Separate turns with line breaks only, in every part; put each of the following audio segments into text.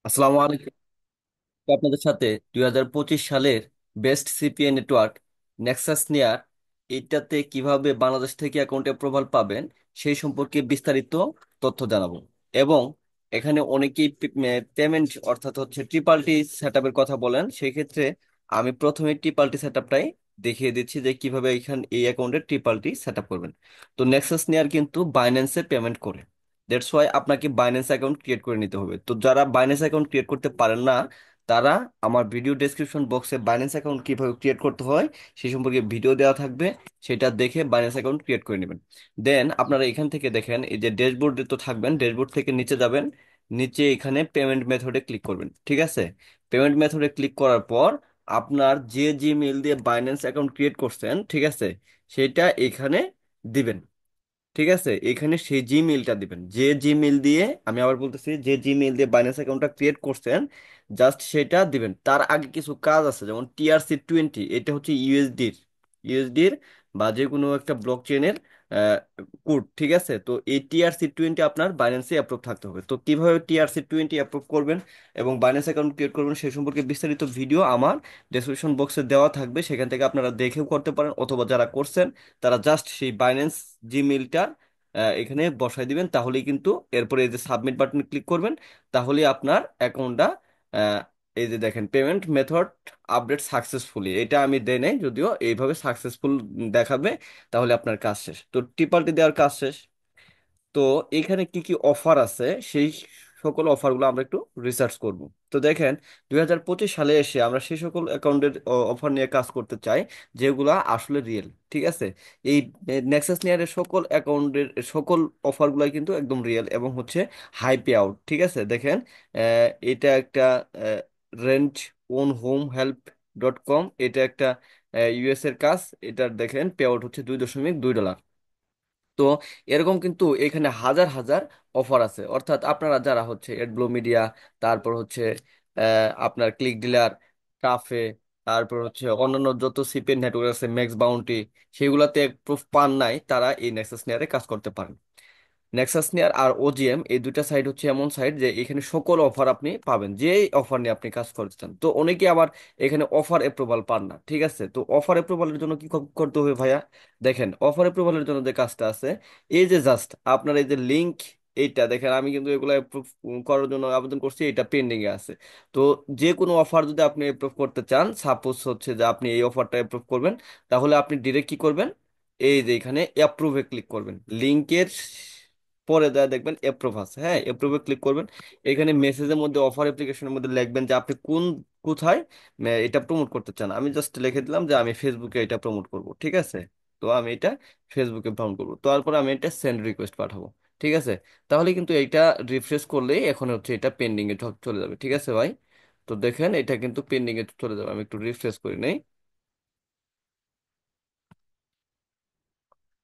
আসসালামু আলাইকুম। আপনাদের সাথে 2025 সালের বেস্ট সিপিএ নেটওয়ার্ক নেক্সাস নেয়ার এইটাতে কিভাবে বাংলাদেশ থেকে অ্যাকাউন্ট অ্যাপ্রুভাল পাবেন সেই সম্পর্কে বিস্তারিত তথ্য জানাবো। এবং এখানে অনেকেই পেমেন্ট অর্থাৎ হচ্ছে ট্রিপালটি সেট আপের কথা বলেন, সেই ক্ষেত্রে আমি প্রথমে ট্রিপালটি সেট আপটাই দেখিয়ে দিচ্ছি যে কিভাবে এখানে এই অ্যাকাউন্টে ট্রিপালটি সেট আপ করবেন। তো নেক্সাস নেয়ার কিন্তু বাইন্যান্সে পেমেন্ট করে, দ্যাটস ওয়াই আপনাকে বাইন্যান্স অ্যাকাউন্ট ক্রিয়েট করে নিতে হবে। তো যারা বাইন্যান্স অ্যাকাউন্ট ক্রিয়েট করতে পারেন না, তারা আমার ভিডিও ডেসক্রিপশন বক্সে বাইন্যান্স অ্যাকাউন্ট কিভাবে ক্রিয়েট করতে হয় সেই সম্পর্কে ভিডিও দেওয়া থাকবে, সেটা দেখে বাইন্যান্স অ্যাকাউন্ট ক্রিয়েট করে নেবেন। দেন আপনারা এখান থেকে দেখেন এই যে ড্যাশবোর্ডে তো থাকবেন, ড্যাশবোর্ড থেকে নিচে যাবেন, নিচে এখানে পেমেন্ট মেথডে ক্লিক করবেন, ঠিক আছে? পেমেন্ট মেথডে ক্লিক করার পর আপনার যে জিমেইল দিয়ে বাইন্যান্স অ্যাকাউন্ট ক্রিয়েট করছেন, ঠিক আছে, সেটা এখানে দিবেন। ঠিক আছে, এখানে সেই জিমেইলটা দিবেন যে জিমেইল দিয়ে, আমি আবার বলতেছি, যে জিমেইল দিয়ে বাইন্যান্স অ্যাকাউন্টটা ক্রিয়েট করছেন জাস্ট সেটা দিবেন। তার আগে কিছু কাজ আছে, যেমন TRC20, এটা হচ্ছে ইউএসডির বা যে কোনো একটা ব্লক চেনের কোড, ঠিক আছে? তো এই TRC20 আপনার বাইন্যান্সে অ্যাপ্রুভ থাকতে হবে। তো কিভাবে TRC20 অ্যাপ্রুভ করবেন এবং বাইন্যান্স অ্যাকাউন্ট ক্রিয়েট করবেন সেই সম্পর্কে বিস্তারিত ভিডিও আমার ডেসক্রিপশন বক্সে দেওয়া থাকবে, সেখান থেকে আপনারা দেখেও করতে পারেন, অথবা যারা করছেন তারা জাস্ট সেই বাইন্যান্স জিমেইলটা এখানে বসাই দিবেন, তাহলেই কিন্তু এরপরে এই যে সাবমিট বাটনে ক্লিক করবেন, তাহলেই আপনার অ্যাকাউন্টটা এই যে দেখেন পেমেন্ট মেথড আপডেট সাকসেসফুলি, এটা আমি দেই নাই যদিও, এইভাবে সাকসেসফুল দেখাবে, তাহলে আপনার কাজ শেষ। তো টিপাল্টি দেওয়ার কাজ শেষ। তো এখানে কি কি অফার আছে সেই সকল অফারগুলো আমরা একটু রিসার্চ করব। তো দেখেন, 2025 সালে এসে আমরা সেই সকল অ্যাকাউন্টের অফার নিয়ে কাজ করতে চাই যেগুলা আসলে রিয়েল, ঠিক আছে? এই নেক্সাস নেয়ারের সকল অ্যাকাউন্টের সকল অফারগুলাই কিন্তু একদম রিয়েল এবং হচ্ছে হাই পে আউট, ঠিক আছে? দেখেন, এটা একটা rent on home help .com, এটা একটা ইউএস এর কাজ। এটার দেখেন পে আউট হচ্ছে $2.2। তো এরকম কিন্তু এখানে হাজার হাজার অফার আছে, অর্থাৎ আপনারা যারা হচ্ছে এডব্লু মিডিয়া, তারপর হচ্ছে আপনার ক্লিক ডিলার, কাফে, তারপর হচ্ছে অন্যান্য যত সিপের নেটওয়ার্ক আছে, ম্যাক্স বাউন্টি, সেগুলাতে প্রুফ পান নাই, তারা এই নেক্সাস নেয়ারে কাজ করতে পারেন। নেক্সাস নেয়ার আর ওজিএম এই দুইটা সাইট হচ্ছে এমন সাইট যে এখানে সকল অফার আপনি পাবেন, যে অফার নিয়ে আপনি কাজ করতে চান। তো অনেকে আবার এখানে অফার অ্যাপ্রুভাল পান না, ঠিক আছে? তো অফার অ্যাপ্রুভালের জন্য কি করতে হবে ভাইয়া? দেখেন, অফার অ্যাপ্রুভালের জন্য যে কাজটা আছে, এই যে জাস্ট আপনার এই যে লিংক, এইটা দেখেন, আমি কিন্তু এগুলো অ্যাপ্রুভ করার জন্য আবেদন করছি, এটা পেন্ডিং এ আছে। তো যে কোনো অফার যদি আপনি অ্যাপ্রুভ করতে চান, সাপোজ হচ্ছে যে আপনি এই অফারটা অ্যাপ্রুভ করবেন, তাহলে আপনি ডিরেক্ট কি করবেন, এই যে এখানে অ্যাপ্রুভে ক্লিক করবেন, লিংকের পরে দেখবেন অ্যাপ্রুভ আছে, হ্যাঁ, অ্যাপ্রুভে ক্লিক করবেন। এখানে মেসেজের মধ্যে অফার অ্যাপ্লিকেশনের মধ্যে লিখবেন যে আপনি কোথায় এটা প্রমোট করতে চান। আমি জাস্ট লিখে দিলাম যে আমি ফেসবুকে এটা প্রমোট করব, ঠিক আছে? তো আমি এটা ফেসবুকে প্রমোট করবো, তারপর আমি এটা সেন্ড রিকোয়েস্ট পাঠাবো, ঠিক আছে? তাহলে কিন্তু এটা রিফ্রেশ করলেই এখন হচ্ছে এটা পেন্ডিং এ চলে যাবে, ঠিক আছে ভাই? তো দেখেন এটা কিন্তু পেন্ডিং এ চলে যাবে, আমি একটু রিফ্রেশ করি নেই।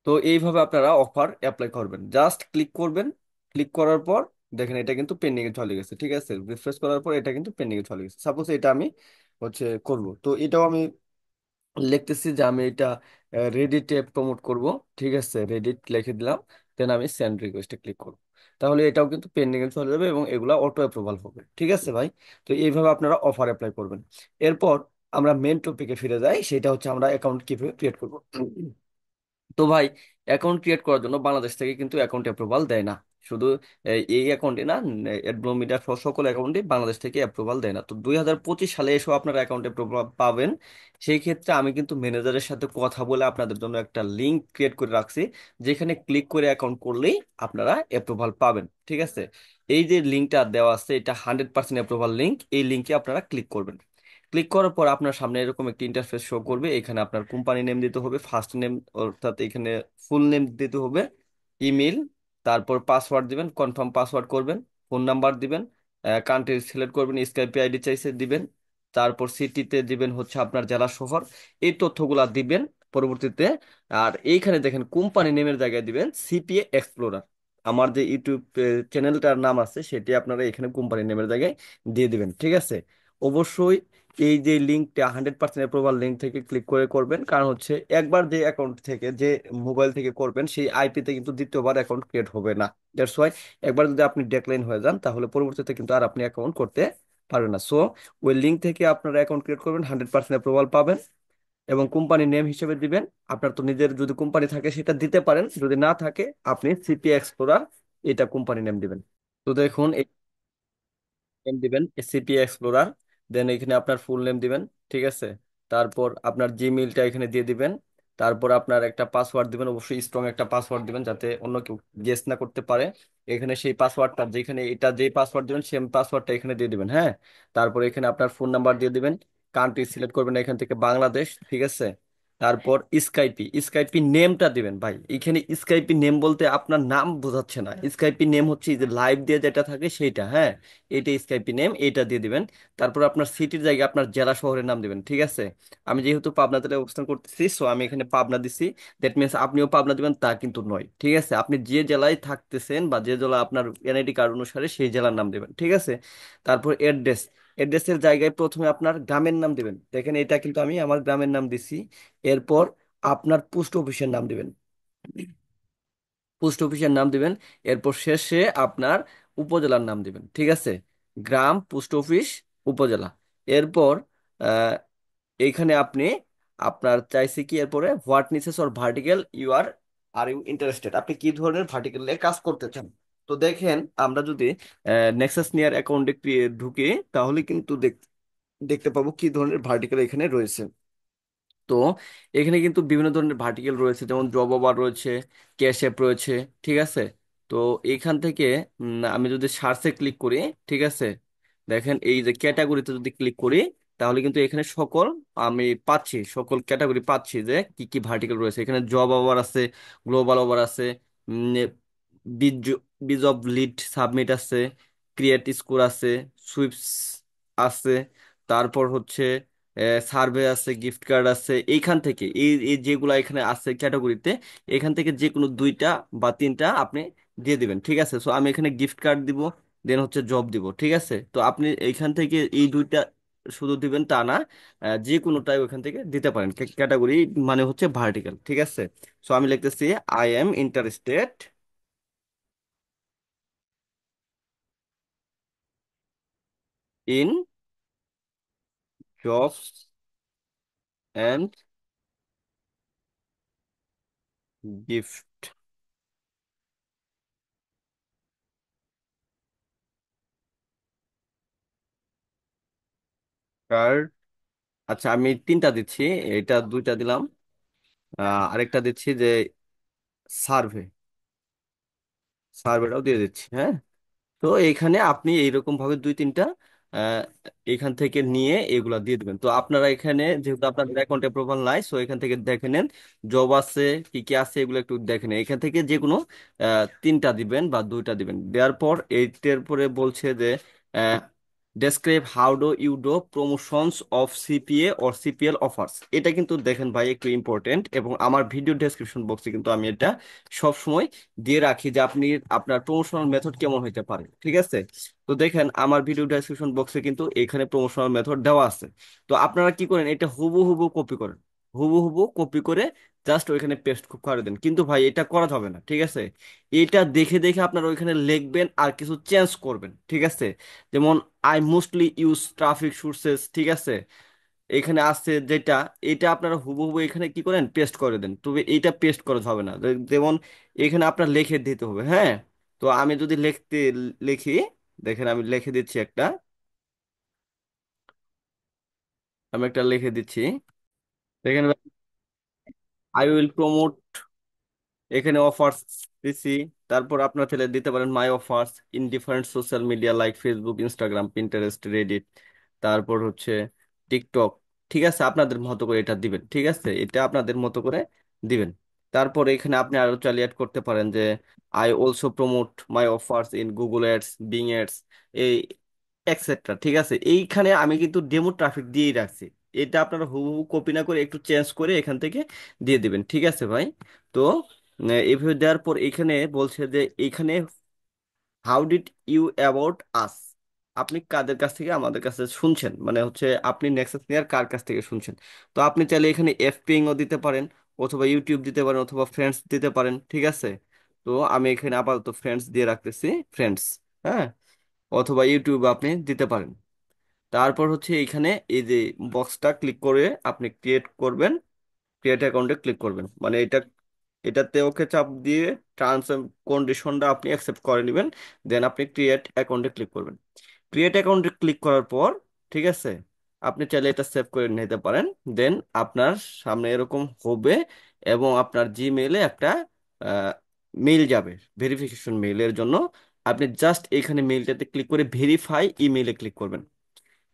তো এইভাবে আপনারা অফার অ্যাপ্লাই করবেন, জাস্ট ক্লিক করবেন, ক্লিক করার পর দেখেন এটা কিন্তু পেন্ডিং এ চলে গেছে, ঠিক আছে? রিফ্রেশ করার পর এটা কিন্তু পেন্ডিং এ চলে গেছে। সাপোজ এটা আমি হচ্ছে করব, তো এটাও আমি লিখতেছি যে আমি এটা রেডিটে প্রমোট করব, ঠিক আছে? রেডিট লিখে দিলাম, দেন আমি সেন্ড রিকোয়েস্টে ক্লিক করব, তাহলে এটাও কিন্তু পেন্ডিং এ চলে যাবে এবং এগুলা অটো অ্যাপ্রুভাল হবে, ঠিক আছে ভাই? তো এইভাবে আপনারা অফার অ্যাপ্লাই করবেন। এরপর আমরা মেন টপিকে ফিরে যাই, সেটা হচ্ছে আমরা অ্যাকাউন্ট কিভাবে ক্রিয়েট করব। তো ভাই, অ্যাকাউন্ট ক্রিয়েট করার জন্য বাংলাদেশ থেকে কিন্তু অ্যাকাউন্ট অ্যাপ্রুভাল দেয় না। শুধু এই অ্যাকাউন্টে না, অ্যাডব্লুমিটার সকল অ্যাকাউন্টে বাংলাদেশ থেকে অ্যাপ্রুভাল দেয় না। তো 2025 সালে এসব আপনার অ্যাকাউন্ট অ্যাপ্রুভাল পাবেন। সেই ক্ষেত্রে আমি কিন্তু ম্যানেজারের সাথে কথা বলে আপনাদের জন্য একটা লিঙ্ক ক্রিয়েট করে রাখছি, যেখানে ক্লিক করে অ্যাকাউন্ট করলেই আপনারা অ্যাপ্রুভাল পাবেন, ঠিক আছে? এই যে লিঙ্কটা দেওয়া আছে, এটা 100% অ্যাপ্রুভাল লিঙ্ক, এই লিঙ্কে আপনারা ক্লিক করবেন। ক্লিক করার পর আপনার সামনে এরকম একটি ইন্টারফেস শো করবে, এখানে আপনার কোম্পানি নেম দিতে হবে, ফার্স্ট নেম অর্থাৎ এখানে ফুল নেম দিতে হবে, ইমেল, তারপর পাসওয়ার্ড দিবেন, কনফার্ম পাসওয়ার্ড করবেন, ফোন নাম্বার দিবেন, কান্ট্রি সিলেক্ট করবেন, স্কাইপি আইডি চাইছে দিবেন, তারপর সিটিতে দিবেন হচ্ছে আপনার জেলা শহর, এই তথ্যগুলা দিবেন পরবর্তীতে। আর এইখানে দেখেন কোম্পানি নেমের জায়গায় দিবেন সিপিএ এক্সপ্লোরার, আমার যে ইউটিউব চ্যানেলটার নাম আছে সেটি আপনারা এখানে কোম্পানি নেমের জায়গায় দিয়ে দিবেন, ঠিক আছে? অবশ্যই এই যে লিঙ্কটা 100% অ্যাপ্রুভাল লিঙ্ক থেকে ক্লিক করে করবেন, কারণ হচ্ছে একবার যে অ্যাকাউন্ট থেকে যে মোবাইল থেকে করবেন সেই আইপিতে কিন্তু দ্বিতীয়বার অ্যাকাউন্ট ক্রিয়েট হবে না। দ্যাটস ওয়াই একবার যদি আপনি ডেক্লাইন হয়ে যান তাহলে পরবর্তীতে কিন্তু আর আপনি অ্যাকাউন্ট করতে পারবেন না। সো ওই লিঙ্ক থেকে আপনারা অ্যাকাউন্ট ক্রিয়েট করবেন, 100% অ্যাপ্রুভাল পাবেন এবং কোম্পানি নেম হিসেবে দিবেন। আপনার তো নিজের যদি কোম্পানি থাকে সেটা দিতে পারেন, যদি না থাকে আপনি সিপি এক্সপ্লোরার এটা কোম্পানি নেম দিবেন। তো দেখুন নেম দিবেন এসিপি এক্সপ্লোরার, দেন এখানে আপনার ফুল নেম দিবেন, ঠিক আছে। তারপর আপনার জিমেইলটা এখানে দিয়ে দিবেন। তারপর আপনার একটা পাসওয়ার্ড দিবেন, অবশ্যই স্ট্রং একটা পাসওয়ার্ড দিবেন যাতে অন্য কেউ গেস না করতে পারে। এখানে সেই পাসওয়ার্ডটা যেখানে এটা যেই পাসওয়ার্ড দিবেন সেম পাসওয়ার্ডটা এখানে দিয়ে দিবেন, হ্যাঁ। তারপর এখানে আপনার ফোন নাম্বার দিয়ে দিবেন, কান্ট্রি সিলেক্ট করবেন এখান থেকে বাংলাদেশ, ঠিক আছে। তারপর স্কাইপি স্কাইপি নেমটা দিবেন ভাই। এখানে স্কাইপি নেম বলতে আপনার নাম বোঝাচ্ছে না, স্কাইপি নেম হচ্ছে এই যে লাইভ দিয়ে যেটা থাকে সেইটা, হ্যাঁ। এটা স্কাইপি নেম, এটা দিয়ে দিবেন। তারপর আপনার সিটির জায়গায় আপনার জেলা শহরের নাম দিবেন, ঠিক আছে। আমি যেহেতু পাবনাতে অবস্থান করতেছি সো আমি এখানে পাবনা দিছি। দ্যাট মিনস আপনিও পাবনা দিবেন তা কিন্তু নয়, ঠিক আছে। আপনি যে জেলায় থাকতেছেন বা যে জেলা আপনার এনআইডি কার্ড অনুসারে সেই জেলার নাম দিবেন, ঠিক আছে। তারপর অ্যাড্রেসের জায়গায় প্রথমে আপনার গ্রামের নাম দিবেন, দেখেন এটা কিন্তু আমি আমার গ্রামের নাম দিছি। এরপর আপনার পোস্ট অফিসের নাম দিবেন, পোস্ট অফিসের নাম দিবেন। এরপর শেষে আপনার উপজেলার নাম দিবেন, ঠিক আছে। গ্রাম, পোস্ট অফিস, উপজেলা। এরপর আহ, এইখানে আপনি আপনার চাইছে কি এরপরে what niches or vertical you are you interested, আপনি কি ধরনের ভার্টিক্যালে কাজ করতে চান। তো দেখেন আমরা যদি নেক্সাস নিয়ার অ্যাকাউন্টে ঢুকি তাহলে কিন্তু দেখতে পাবো কি ধরনের ভার্টিক্যাল এখানে রয়েছে। তো এখানে কিন্তু বিভিন্ন ধরনের ভার্টিকেল রয়েছে, যেমন জব ওভার রয়েছে, ক্যাশ অ্যাপ রয়েছে, ঠিক আছে। তো এখান থেকে আমি যদি সার্চে ক্লিক করি, ঠিক আছে, দেখেন এই যে ক্যাটাগরিতে যদি ক্লিক করি তাহলে কিন্তু এখানে সকল আমি পাচ্ছি, সকল ক্যাটাগরি পাচ্ছি যে কি কি ভার্টিকেল রয়েছে। এখানে জব ওভার আছে, গ্লোবাল ওভার আছে, বিজ বিজ অফ লিড সাবমিট আছে, ক্রিয়েট স্কোর আছে, সুইপস আছে, তারপর হচ্ছে সার্ভে আছে, গিফট কার্ড আছে। এইখান থেকে এই এই যেগুলা এখানে আছে ক্যাটাগরিতে, এখান থেকে যে কোনো দুইটা বা তিনটা আপনি দিয়ে দিবেন, ঠিক আছে। সো আমি এখানে গিফট কার্ড দিব, দেন হচ্ছে জব দিব, ঠিক আছে। তো আপনি এইখান থেকে এই দুইটা শুধু দিবেন তা না, যে কোনোটাই ওখান থেকে দিতে পারেন। ক্যাটাগরি মানে হচ্ছে ভার্টিক্যাল, ঠিক আছে। সো আমি লিখতেছি I am interested in jobs and gift card. আচ্ছা আমি তিনটা দিচ্ছি, এটা দুইটা দিলাম, আরেকটা দিচ্ছি যে সার্ভে, সার্ভেটাও দিয়ে দিচ্ছি, হ্যাঁ। তো এইখানে আপনি এইরকম ভাবে দুই তিনটা আহ, এখান থেকে নিয়ে এগুলা দিয়ে দিবেন। তো আপনারা এখানে যেহেতু আপনাদের অ্যাকাউন্টে প্রোফাইল নাই সো এখান থেকে দেখে নেন জব আছে কি কি আছে এগুলো একটু দেখে নেন। এখান থেকে যে কোনো তিনটা দিবেন বা দুইটা দিবেন, দেওয়ার পর এইটার পরে বলছে যে describe how do you do promotions of CPA or CPL offers. এটা কিন্তু দেখেন ভাই একটু ইম্পর্টেন্ট, এবং আমার ভিডিও ডেসক্রিপশন বক্সে কিন্তু আমি এটা সব সময় দিয়ে রাখি যে আপনি আপনার প্রমোশনাল মেথড কেমন হইতে পারে, ঠিক আছে। তো দেখেন আমার ভিডিও ডেসক্রিপশন বক্সে কিন্তু এখানে প্রমোশনাল মেথড দেওয়া আছে। তো আপনারা কি করেন, এটা হুবহু কপি করেন, হুবহু কপি করে জাস্ট ওইখানে পেস্ট করে দেন। কিন্তু ভাই এটা করা যাবে না, ঠিক আছে। এটা দেখে দেখে আপনারা ওইখানে লিখবেন আর কিছু চেঞ্জ করবেন, ঠিক আছে। যেমন I mostly use traffic sources, ঠিক আছে। এখানে আছে যেটা, এটা আপনারা হুবহু এখানে কি করেন পেস্ট করে দেন, তবে এইটা পেস্ট করা হবে না। যেমন এখানে আপনার লিখে দিতে হবে, হ্যাঁ। তো আমি যদি লিখি, দেখেন আমি লিখে দিচ্ছি একটা, আমি একটা লিখে দিচ্ছি, দেখেন আই উইল প্রমোট, এখানে অফার্স দিছি। তারপর আপনার চাইলে দিতে পারেন my offers in different social media like Facebook, Instagram, Pinterest, Reddit, তারপর হচ্ছে টিকটক, ঠিক আছে। আপনাদের মতো করে এটা দিবেন, ঠিক আছে, এটা আপনাদের মতো করে দিবেন। তারপর এখানে আপনি আরো চালিয়ে add করতে পারেন যে I also promote my offers in Google ads, being ads, এই এক্সেট্রা, ঠিক আছে। এইখানে আমি কিন্তু ডেমো ট্রাফিক দিয়েই রাখছি, এটা আপনারা হুবহু কপি না করে একটু চেঞ্জ করে এখান থেকে দিয়ে দিবেন, ঠিক আছে ভাই। তো এভাবে দেওয়ার পর এখানে বলছে যে এখানে how did you about us, আপনি কাদের কাছ থেকে আমাদের কাছে শুনছেন, মানে হচ্ছে আপনি নেক্সাস নেয়ার কার কাছ থেকে শুনছেন। তো আপনি চাইলে এখানে এফপিং ও দিতে পারেন, অথবা ইউটিউব দিতে পারেন, অথবা ফ্রেন্ডস দিতে পারেন, ঠিক আছে। তো আমি এখানে আপাতত ফ্রেন্ডস দিয়ে রাখতেছি, ফ্রেন্ডস। হ্যাঁ, অথবা ইউটিউব আপনি দিতে পারেন। তারপর হচ্ছে এখানে এই যে বক্সটা ক্লিক করে আপনি ক্রিয়েট করবেন, ক্রিয়েট অ্যাকাউন্টে ক্লিক করবেন, মানে এটাতে ওকে চাপ দিয়ে টার্মস এন্ড কন্ডিশনটা আপনি অ্যাকসেপ্ট করে নেবেন। দেন আপনি ক্রিয়েট অ্যাকাউন্টে ক্লিক করবেন। ক্রিয়েট অ্যাকাউন্টে ক্লিক করার পর, ঠিক আছে, আপনি চাইলে এটা সেভ করে নিতে পারেন। দেন আপনার সামনে এরকম হবে, এবং আপনার জিমেইলে একটা মেইল যাবে ভেরিফিকেশন মেইলের জন্য। আপনি জাস্ট এখানে মেইলটাতে ক্লিক করে ভেরিফাই ইমেইলে ক্লিক করবেন।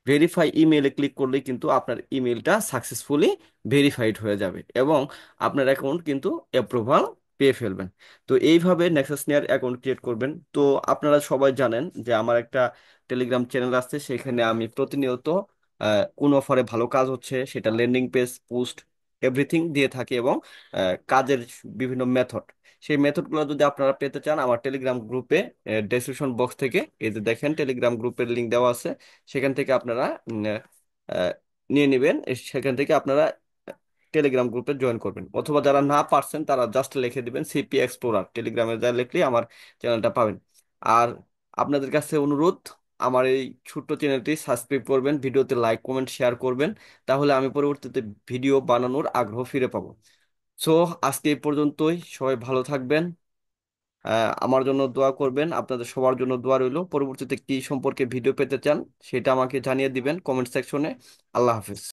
ভেরিফাই ইমেইলে ক্লিক করলেই কিন্তু আপনার ইমেইলটা সাকসেসফুলি ভেরিফাইড হয়ে যাবে, এবং আপনার অ্যাকাউন্ট কিন্তু অ্যাপ্রুভাল পেয়ে ফেলবেন। তো এইভাবে নেক্সাস নেয়ার অ্যাকাউন্ট ক্রিয়েট করবেন। তো আপনারা সবাই জানেন যে আমার একটা টেলিগ্রাম চ্যানেল আছে, সেখানে আমি প্রতিনিয়ত কোন অফারে ভালো কাজ হচ্ছে সেটা ল্যান্ডিং পেজ, পোস্ট, এভরিথিং দিয়ে থাকি, এবং কাজের বিভিন্ন মেথড, সেই মেথডগুলো যদি আপনারা পেতে চান আমার টেলিগ্রাম গ্রুপে, ডেসক্রিপশন বক্স থেকে এই যে দেখেন টেলিগ্রাম গ্রুপের লিংক দেওয়া আছে, সেখান থেকে আপনারা আহ, নিয়ে নেবেন। সেখান থেকে আপনারা টেলিগ্রাম গ্রুপে জয়েন করবেন, অথবা যারা না পারছেন তারা জাস্ট লিখে দিবেন সিপি এক্সপ্লোরার, টেলিগ্রামে যা লিখলেই আমার চ্যানেলটা পাবেন। আর আপনাদের কাছে অনুরোধ, আমার এই ছোট্ট চ্যানেলটি সাবস্ক্রাইব করবেন, ভিডিওতে লাইক কমেন্ট শেয়ার করবেন, তাহলে আমি পরবর্তীতে ভিডিও বানানোর আগ্রহ ফিরে পাবো। সো আজকে এই পর্যন্তই, সবাই ভালো থাকবেন। আমার জন্য দোয়া করবেন, আপনাদের সবার জন্য দোয়া রইল। পরবর্তীতে কি সম্পর্কে ভিডিও পেতে চান সেটা আমাকে জানিয়ে দিবেন কমেন্ট সেকশনে। আল্লাহ হাফিজ।